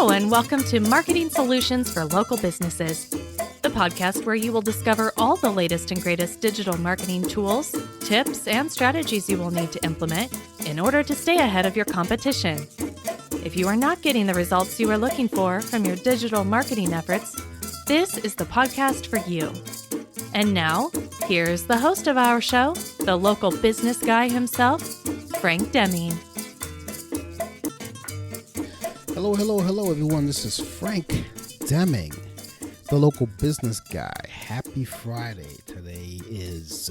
Hello, and welcome to Marketing Solutions for Local Businesses, the podcast where you will discover all the latest and greatest digital marketing tools, tips, and strategies you will need to implement in order to stay ahead of your competition. If you are not getting the results you are looking for from your digital marketing efforts, this is the podcast for you. And now, here's the host of our show, the local business guy himself, Frank Deming. Hello, everyone. This is Frank Deming, the local business guy. Happy Friday. Today is,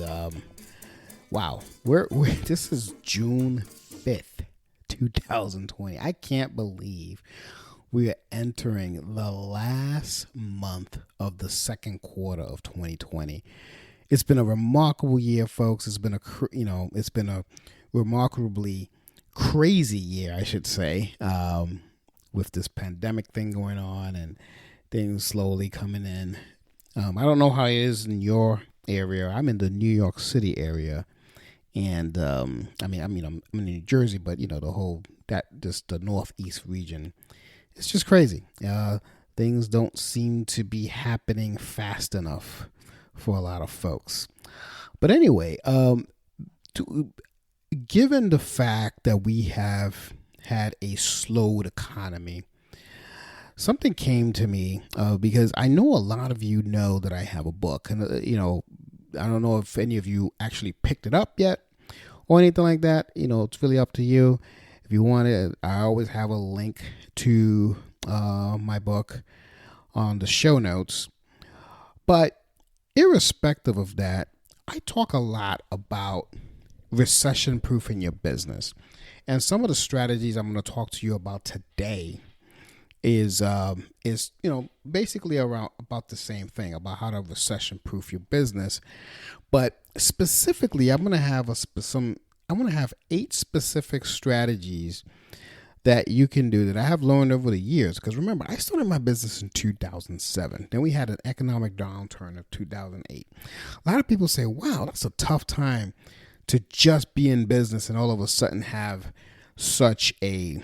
this is June 5th, 2020. I can't believe we are entering the last month of the second quarter of 2020. It's been a remarkable year, folks. It's been a remarkably crazy year, I should say. With this pandemic thing going on and things slowly coming in. I don't know how it is in your area. I'm in the New York City area, and I'm in New Jersey, but the Northeast region, it's just crazy. Things don't seem to be happening fast enough for a lot of folks. But anyway, given the fact that we have had a slowed economy, something came to me because I know a lot of you know that I have a book, and I don't know if any of you actually picked it up yet or anything like that. It's really up to you. If you want it, I always have a link to my book on the show notes. But irrespective of that, I talk a lot about recession-proofing your business. And some of the strategies I'm going to talk to you about today is basically about the same thing, about how to recession-proof your business. But specifically, I'm going to have 8 specific strategies that you can do that I have learned over the years. Because remember, I started my business in 2007. Then we had an economic downturn of 2008. A lot of people say, "Wow, that's a tough time to just be in business and all of a sudden have such a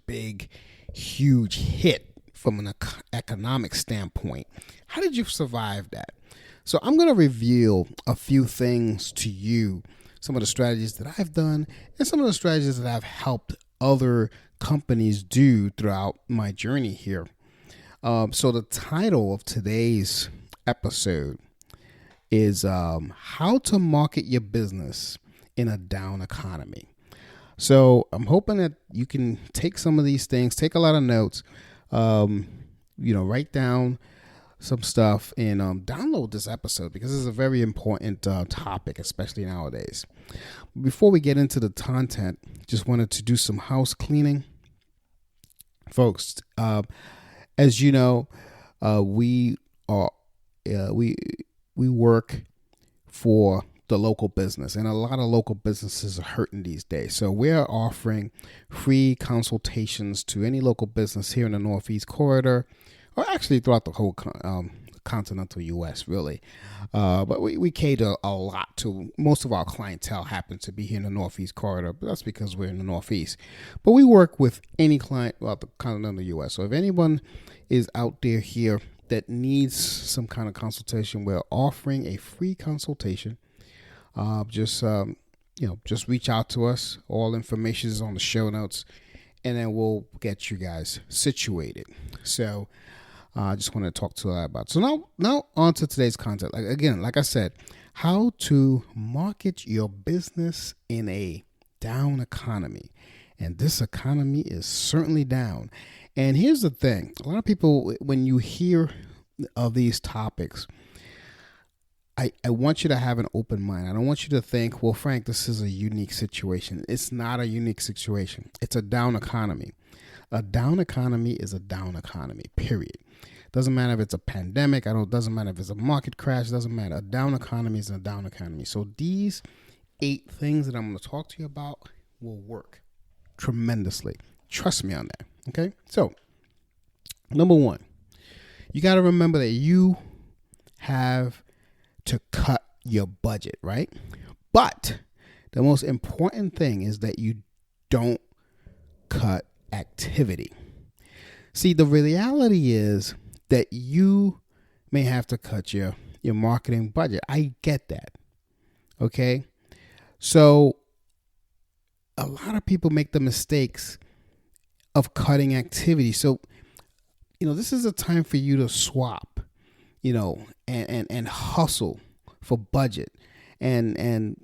big, huge hit from an economic standpoint. How did you survive that?" So I'm going to reveal a few things to you, some of the strategies that I've done and some of the strategies that I've helped other companies do throughout my journey here. So the title of today's episode is how to market your business in a down economy. So I'm hoping that you can take some of these things, take a lot of notes, write down some stuff and download this episode because it's a very important topic, especially nowadays. Before we get into the content, just wanted to do some house cleaning. Folks, as you know, we work for the local business, and a lot of local businesses are hurting these days. So we're offering free consultations to any local business here in the Northeast corridor, or actually throughout the whole continental U.S. really. But we cater a lot to most of our clientele happens to be here in the Northeast corridor, but that's because we're in the Northeast. But we work with any client throughout the continental U.S. So if anyone is out there here that needs some kind of consultation, we're offering a free consultation. Just reach out to us. All information is on the show notes, and then we'll get you guys situated. So I just want to talk to you about it. So now on to today's content. Like I said, how to market your business in a down economy. And this economy is certainly down. And here's the thing. A lot of people, when you hear of these topics, I want you to have an open mind. I don't want you to think, well, Frank, this is a unique situation. It's not a unique situation. It's a down economy. A down economy is a down economy, period. Doesn't matter if it's a pandemic. Doesn't matter if it's a market crash. Doesn't matter. A down economy is a down economy. So these 8 things that I'm going to talk to you about will work tremendously. Trust me on that. Okay. So number 1, you got to remember that you have to cut your budget, right? But the most important thing is that you don't cut activity. See, the reality is that you may have to cut your marketing budget. I get that. Okay. So a lot of people make the mistakes of cutting activity. So, this is a time for you to swap, and hustle for budget and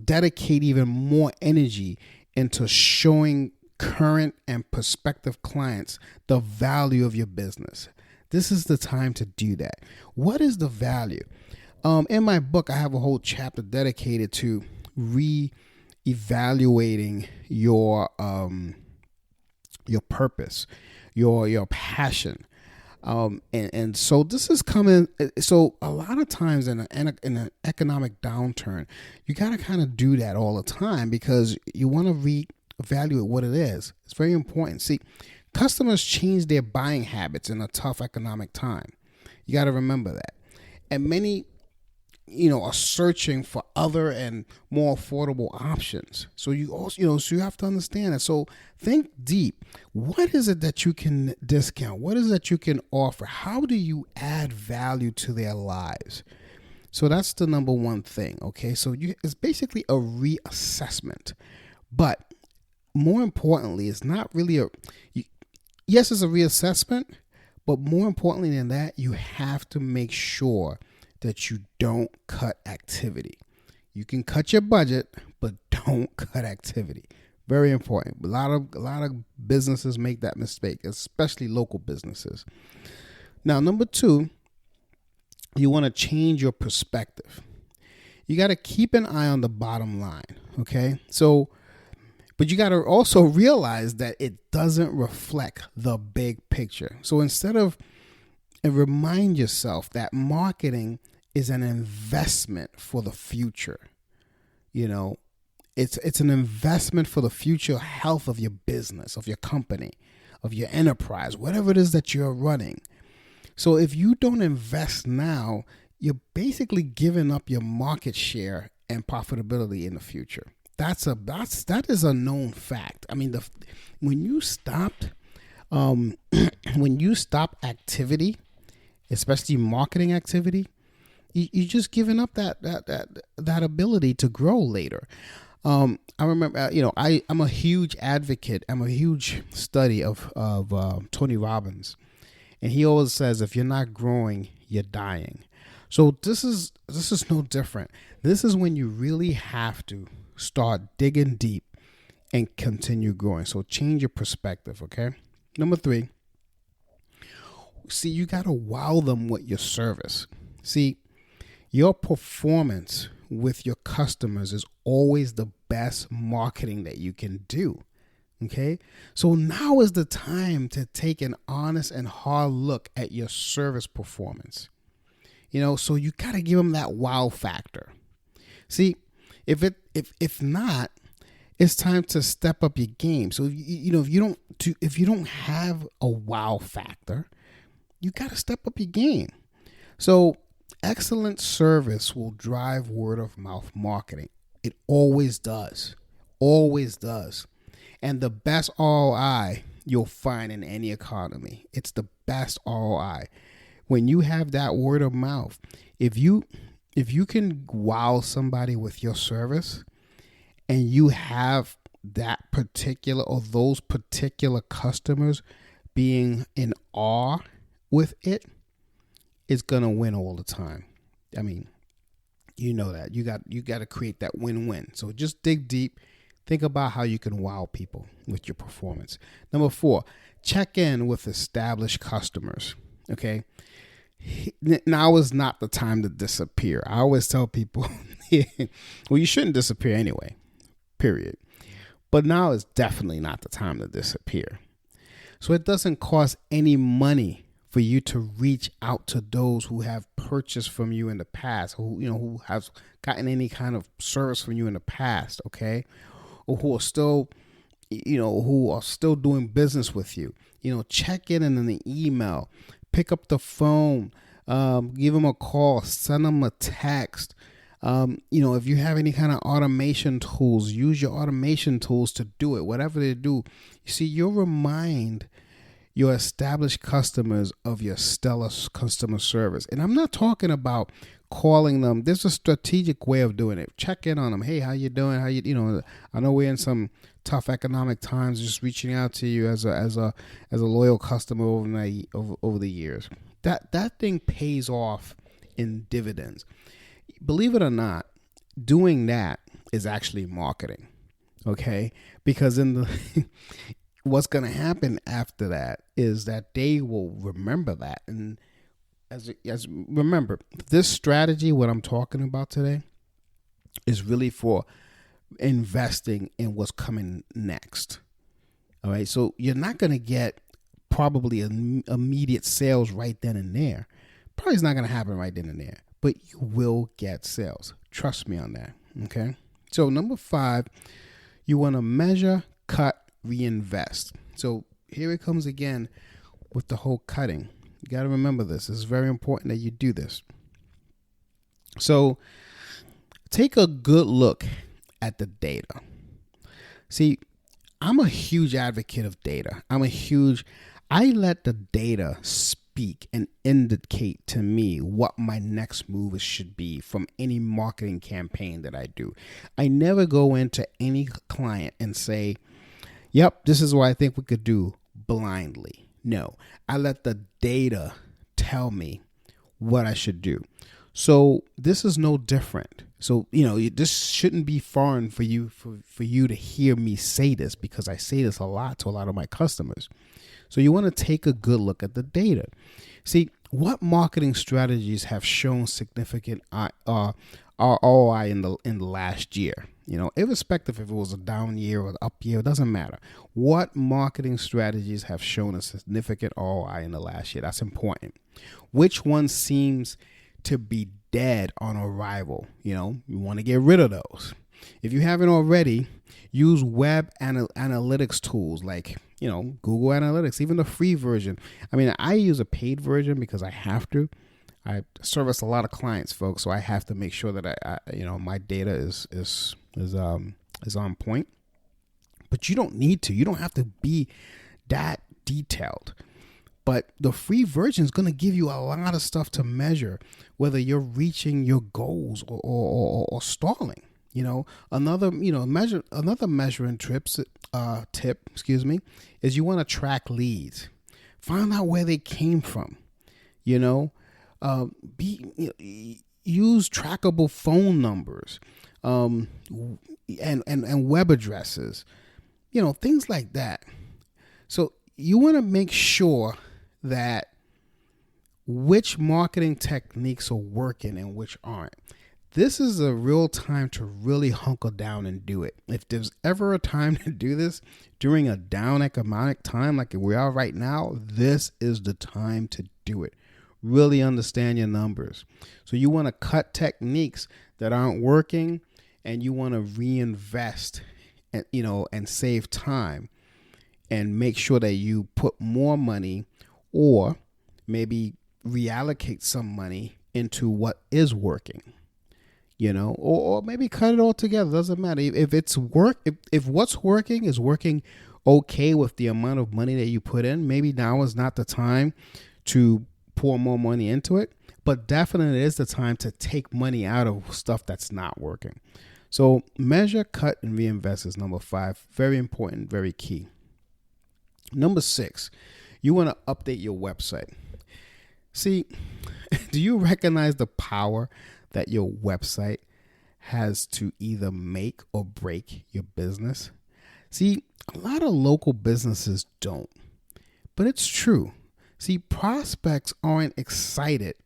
dedicate even more energy into showing current and prospective clients the value of your business. This is the time to do that. What is the value? In my book, I have a whole chapter dedicated to re-evaluating your purpose, your passion. And so this is coming. So a lot of times in an economic downturn, you got to kind of do that all the time because you want to reevaluate what it is. It's very important. See, customers change their buying habits in a tough economic time. You got to remember that. And many, are searching for other and more affordable options. So you also, so you have to understand that. So think deep. What is it that you can discount? What is it that you can offer? How do you add value to their lives? So that's the number one thing. Okay. So it's basically a reassessment, but more importantly, it's not really yes, it's a reassessment, but more importantly than that, you have to make sure that you don't cut activity. You can cut your budget, but don't cut activity. Very important. A lot of businesses make that mistake, especially local businesses. Now, number 2, you want to change your perspective. You got to keep an eye on the bottom line, okay? So, but you got to also realize that it doesn't reflect the big picture. So instead of, and remind yourself that marketing is an investment for the future. It's an investment for the future health of your business, of your company, of your enterprise, whatever it is that you're running. So if you don't invest now, you're basically giving up your market share and profitability in the future. That is a known fact. I mean, when you stop activity, especially marketing activity, you're just giving up that ability to grow later. I remember, I'm a huge advocate. I'm a huge study of Tony Robbins, and he always says, if you're not growing, you're dying. So this is no different. This is when you really have to start digging deep and continue growing. So change your perspective, okay? Number 3, see, you got to wow them with your service. See, your performance with your customers is always the best marketing that you can do, okay? So now is the time to take an honest and hard look at your service performance. So you got to give them that wow factor. See, if not, it's time to step up your game. So if you don't have a wow factor, you got to step up your game. So excellent service will drive word of mouth marketing. It always does. Always does. And the best ROI you'll find in any economy. It's the best ROI. When you have that word of mouth, if you can wow somebody with your service and you have that particular or those particular customers being in awe with it, it's gonna win all the time. I mean, that you got to create that win-win. So just dig deep. Think about how you can wow people with your performance. Number 4, check in with established customers. Okay. Now is not the time to disappear. I always tell people, well, you shouldn't disappear anyway, period. But now is definitely not the time to disappear. So it doesn't cost any money for you to reach out to those who have purchased from you in the past, who have gotten any kind of service from you in the past, okay? Or who are still doing business with you. Check in an email, pick up the phone, give them a call, send them a text, If you have any kind of automation tools, use your automation tools to do it, whatever they do. You see, you'll remind your established customers of your stellar customer service. And I'm not talking about calling them. There's a strategic way of doing it. Check in on them. Hey, how you doing? I know we're in some tough economic times. Just reaching out to you as a loyal customer over the years. That thing pays off in dividends. Believe it or not, doing that is actually marketing. Okay, because what's going to happen after that is that they will remember that. And as remember, this strategy, what I'm talking about today, is really for investing in what's coming next. All right. So you're not going to get probably immediate sales right then and there. Probably it's not going to happen right then and there, but you will get sales. Trust me on that. Okay. So number 5, you want to measure, cut, reinvest. So here it comes again with the whole cutting. You got to remember this. It's very important that you do this. So take a good look at the data. See, I'm a huge advocate of data. I let the data speak and indicate to me what my next move should be from any marketing campaign that I do. I never go into any client and say, yep, this is what I think we could do blindly. No, I let the data tell me what I should do. So this is no different. So, this shouldn't be foreign for you to hear me say this, because I say this a lot to a lot of my customers. So you want to take a good look at the data. See, what marketing strategies have shown significant ROI in the last year? Irrespective if it was a down year or an up year, it doesn't matter. What marketing strategies have shown a significant ROI in the last year? That's important. Which one seems to be dead on arrival? You want to get rid of those. If you haven't already, use web analytics tools like, Google Analytics, even the free version. I mean, I use a paid version because I have to. I service a lot of clients, folks, so I have to make sure that my data is on point. But you don't need to. You don't have to be that detailed. But the free version is going to give you a lot of stuff to measure, whether you're reaching your goals or stalling. Another measuring tip, is you want to track leads. Find out where they came from. Use trackable phone numbers, and web addresses, things like that. So you want to make sure that which marketing techniques are working and which aren't. This is a real time to really hunker down and do it. If there's ever a time to do this during a down economic time like we are right now, this is the time to do it. Really understand your numbers. So you want to cut techniques that aren't working, and you want to reinvest and save time, and make sure that you put more money, or maybe reallocate some money into what is working. Or maybe cut it all together. Doesn't matter. If what's working is working okay with the amount of money that you put in, maybe now is not the time to pour more money into it. But definitely is the time to take money out of stuff that's not working. So measure, cut, and reinvest is number 5. Very important, very key. Number 6, you want to update your website. See, do you recognize the power that your website has to either make or break your business? See, a lot of local businesses don't, but it's true. See, prospects aren't excited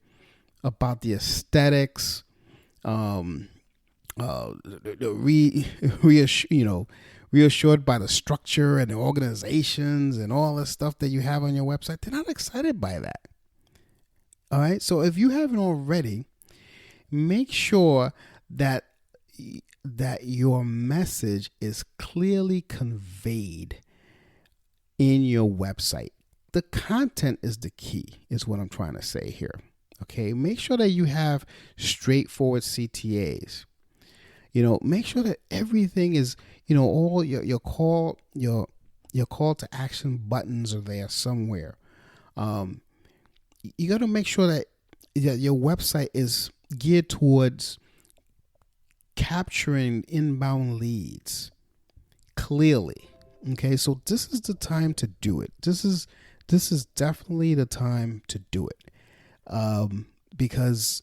about the aesthetics, reassured by the structure and the organizations and all the stuff that you have on your website. They're not excited by that. All right. So if you haven't already, make sure that your message is clearly conveyed in your website. The content is the key, is what I'm trying to say here. Okay, make sure that you have straightforward CTAs. Make sure that everything is, all your call to action buttons are there somewhere. You got to make sure that your website is geared towards capturing inbound leads clearly. Okay, so this is the time to do it. This is definitely the time to do it, because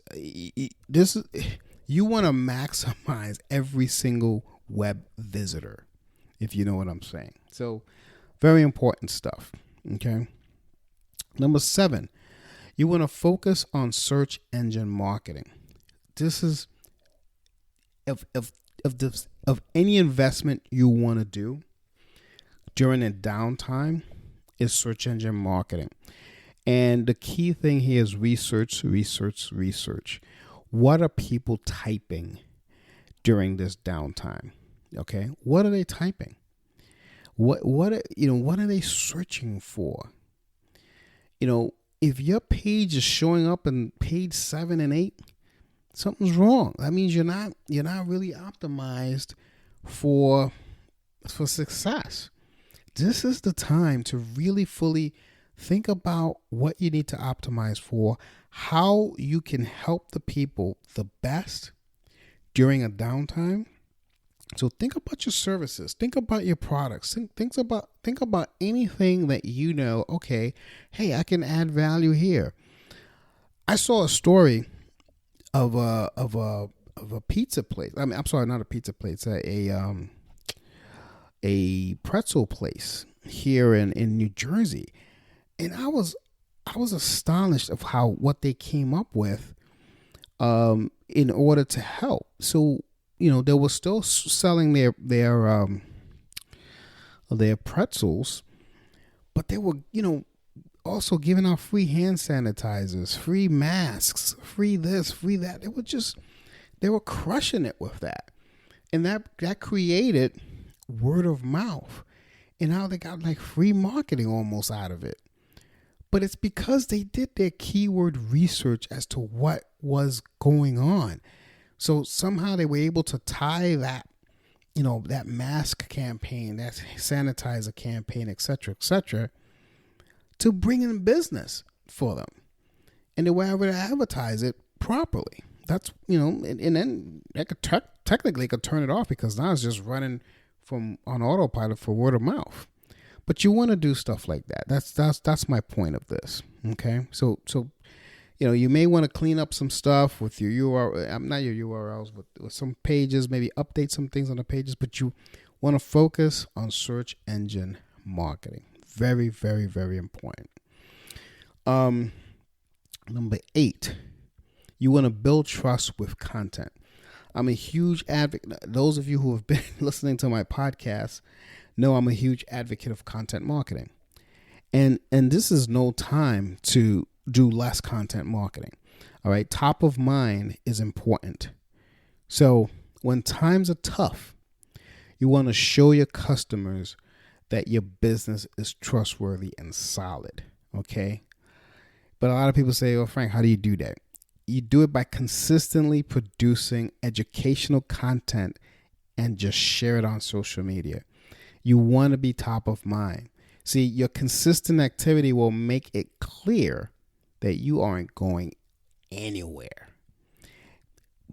you want to maximize every single web visitor, if you know what I'm saying. So, very important stuff. Okay. Number 7, you want to focus on search engine marketing. This is of any investment you want to do during a downtime is search engine marketing. And the key thing here is research. What are people typing during this downtime? Okay, what are they typing? What are they searching for? If your page is showing up in page 7 and 8, something's wrong. That means you're not really optimized for success. This is the time to really fully think about what you need to optimize for, how you can help the people the best during a downtime. So think about your services, think about your products, think about anything that okay, hey, I can add value here. I saw a story of a pizza place. I'm sorry, not a pizza place, a pretzel place here in New Jersey. And I was astonished of what they came up with in order to help. So, they were still selling their pretzels, but they were, also giving out free hand sanitizers, free masks, free this, free that. They were crushing it with that. And that created word of mouth. And now they got like free marketing almost out of it. But it's because they did their keyword research as to what was going on. So somehow they were able to tie that, that mask campaign, that sanitizer campaign, et cetera, to bring in business for them. And they were able to advertise it properly. That's, and then they could technically turn it off because now it's just running on autopilot for word of mouth. But you want to do stuff like that. That's my point of this. Okay. So you may want to clean up some stuff with your URL, not your URLs, but with some pages, maybe update some things on the pages, but you want to focus on search engine marketing. Very, very, very important. Number 8, you want to build trust with content. I'm a huge advocate. Those of you who have been listening to my podcast know I'm a huge advocate of content marketing. And this is no time to do less content marketing. All right. Top of mind is important. So when times are tough, you want to show your customers that your business is trustworthy and solid. Okay. But a lot of people say, "Oh, Frank, how do you do that?" You do it by consistently producing educational content and just share it on social media. You want to be top of mind. See, your consistent activity will make it clear that you aren't going anywhere.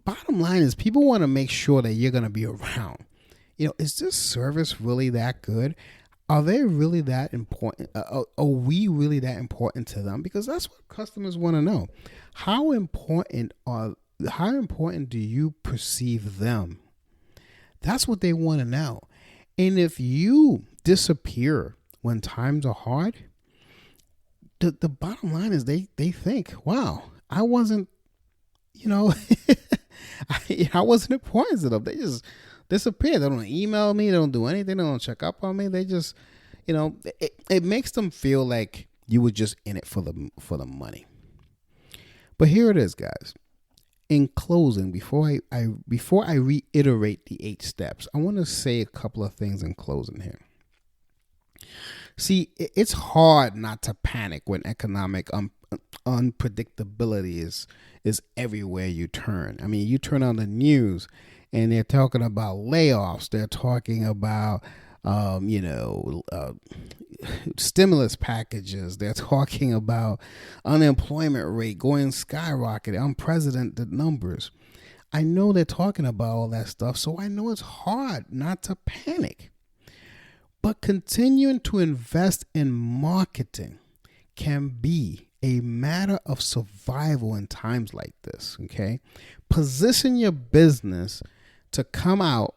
Bottom line is, people want to make sure that you're going to be around. Is this service really that good? Are they really that important? Are we really that important to them? Because that's what customers want to know. How important do you perceive them? That's what they want to know. And if you disappear when times are hard, the bottom line is they think, wow, I wasn't, I wasn't important to them. They just disappear. They don't email me. They don't do anything. They don't check up on me. They just, it makes them feel like you were just in it for the money. But here it is, guys. In closing, before I reiterate the 8 steps, I want to say a couple of things in closing here. See, it's hard not to panic when economic unpredictability is everywhere you turn. I mean, you turn on the news and they're talking about layoffs. They're talking about, stimulus packages. They're talking about unemployment rate going skyrocketing, unprecedented numbers. I know they're talking about all that stuff, so I know it's hard not to panic. But continuing to invest in marketing can be a matter of survival in times like this, okay? Position your business to come out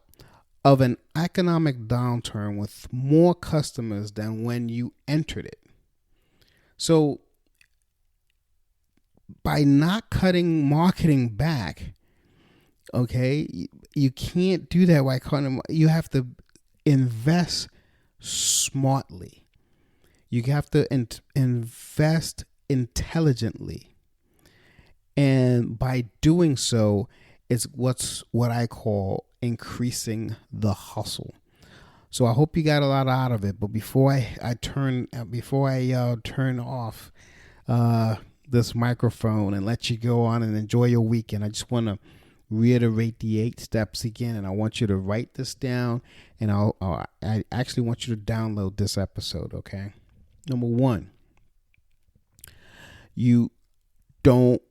of an economic downturn with more customers than when you entered it. So by not cutting marketing back, okay, you can't do that by cutting. You have to invest smartly. You have to invest intelligently. And by doing so, it's what I call increasing the hustle. So I hope you got a lot out of it. But before I turn off this microphone and let you go on and enjoy your weekend, I just want to reiterate the 8 steps again, and I want you to write this down, and I actually want you to download this episode, okay? Number 1, you don't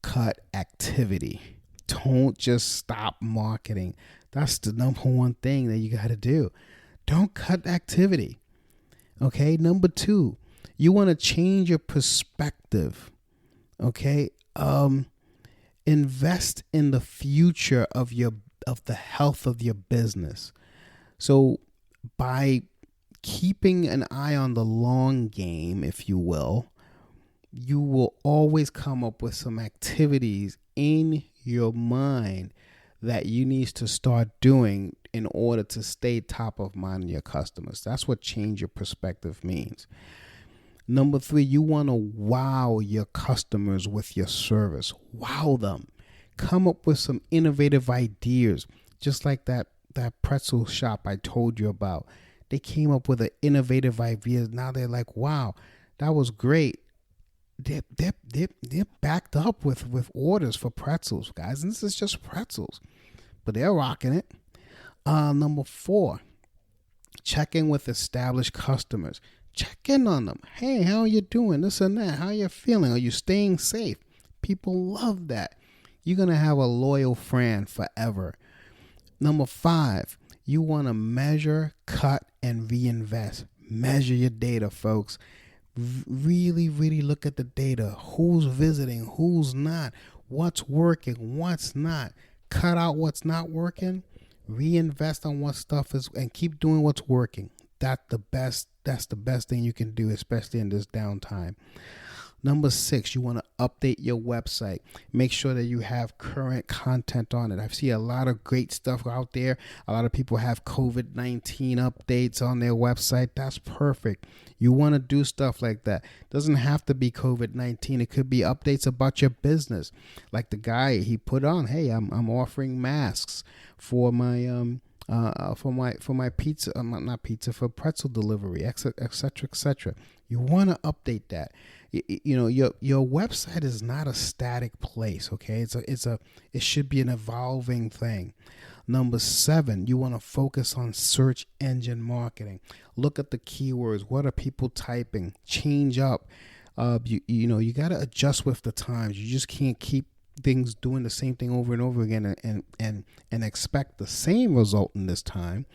cut activity. Don't just stop marketing. That's the number 1 thing that you got to do. Don't cut activity, okay? Number 2, you want to change your perspective, okay? Invest in the future of the health of your business. So by keeping an eye on the long game, if you will always come up with some activities in your mind that you need to start doing in order to stay top of mind in your customers. That's what change your perspective means. Number 3, you want to wow your customers with your service. Wow them. Come up with some innovative ideas, just like that pretzel shop I told you about. They came up with an innovative idea. Now they're like, wow, that was great. They're backed up with orders for pretzels, guys. And this is just pretzels, but they're rocking it. Number 4, check in with established customers. Check in on them. Hey, how are you doing? This and that. How are you feeling? Are you staying safe? People love that. You're going to have a loyal friend forever. Number 5, you want to measure, cut, and reinvest. Measure your data, folks. Really, really look at the data. Who's visiting? Who's not? What's working? What's not? Cut out what's not working. Reinvest on what stuff is, and keep doing what's working. That's the best thing you can do, especially in this downtime. Number 6, you want to update your website. Make sure that you have current content on it. I see a lot of great stuff out there. A lot of people have COVID-19 updates on their website. That's perfect. You want to do stuff like that. It doesn't have to be COVID-19. It could be updates about your business. Like the guy, he put on, hey, I'm offering masks for my for my pizza, not pizza, for pretzel delivery, et cetera. You want to update that. Your website is not a static place, okay? It should be an evolving thing. Number 7, you want to focus on search engine marketing. Look at the keywords. What are people typing? Change up. You got to adjust with the times. You just can't keep things doing the same thing over and over again and expect the same result in this time.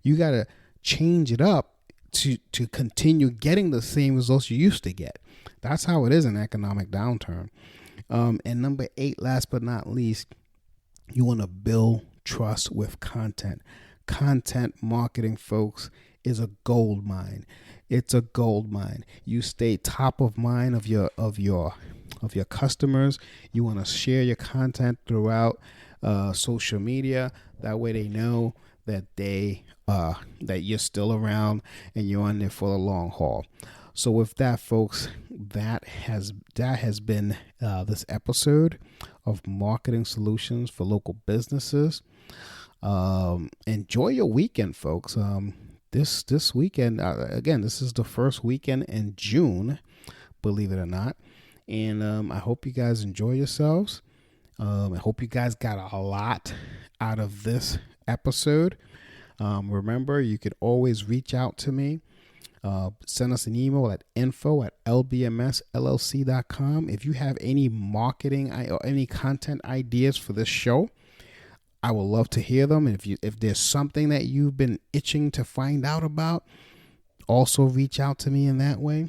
You got to change it up to continue getting the same results you used to get. That's how it is in economic downturn. And number 8, last but not least, you want to build trust with content. Content marketing, folks, is a gold mine. It's a gold mine. You stay top of mind of your customers. You want to share your content throughout social media. That way they know that that you're still around and you're on there for the long haul. So with that, folks, that has been this episode of Marketing Solutions for Local Businesses. Enjoy your weekend, folks. This weekend, again, this is the first weekend in June, believe it or not. And I hope you guys enjoy yourselves. I hope you guys got a lot out of this episode. Remember, you could always reach out to me. Send us an email at info@lbmsllc.com. If you have any marketing or any content ideas for this show, I would love to hear them. And if there's something that you've been itching to find out about, also reach out to me in that way.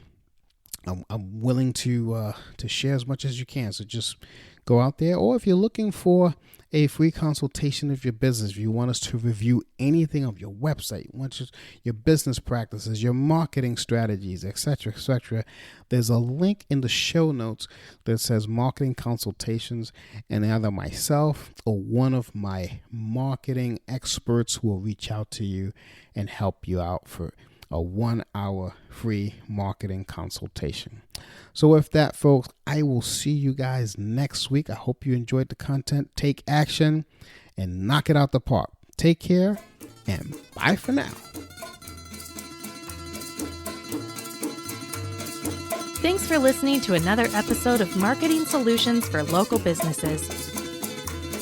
I'm willing to share as much as you can. So just go out there. Or if you're looking for a free consultation of your business, if you want us to review anything of your website, your business practices, your marketing strategies, etc., there's a link in the show notes that says marketing consultations, and either myself or one of my marketing experts will reach out to you and help you out for a 1-hour free marketing consultation. So with that, folks, I will see you guys next week. I hope you enjoyed the content. Take action and knock it out the park. Take care and bye for now. Thanks for listening to another episode of Marketing Solutions for Local Businesses,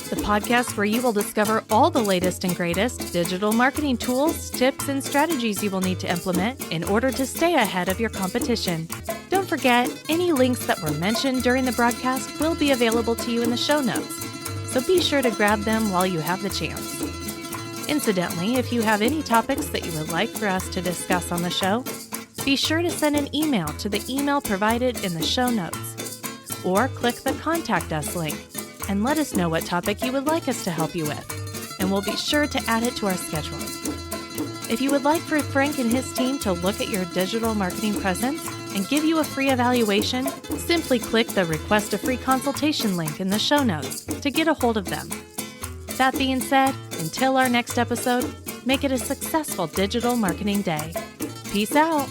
the podcast where you will discover all the latest and greatest digital marketing tools, tips, and strategies you will need to implement in order to stay ahead of your competition. Don't forget, any links that were mentioned during the broadcast will be available to you in the show notes, so be sure to grab them while you have the chance. Incidentally, if you have any topics that you would like for us to discuss on the show, be sure to send an email to the email provided in the show notes, or click the Contact Us link and let us know what topic you would like us to help you with, and we'll be sure to add it to our schedule. If you would like for Frank and his team to look at your digital marketing presence and give you a free evaluation, simply click the Request a Free Consultation link in the show notes to get a hold of them. That being said, until our next episode, make it a successful digital marketing day. Peace out.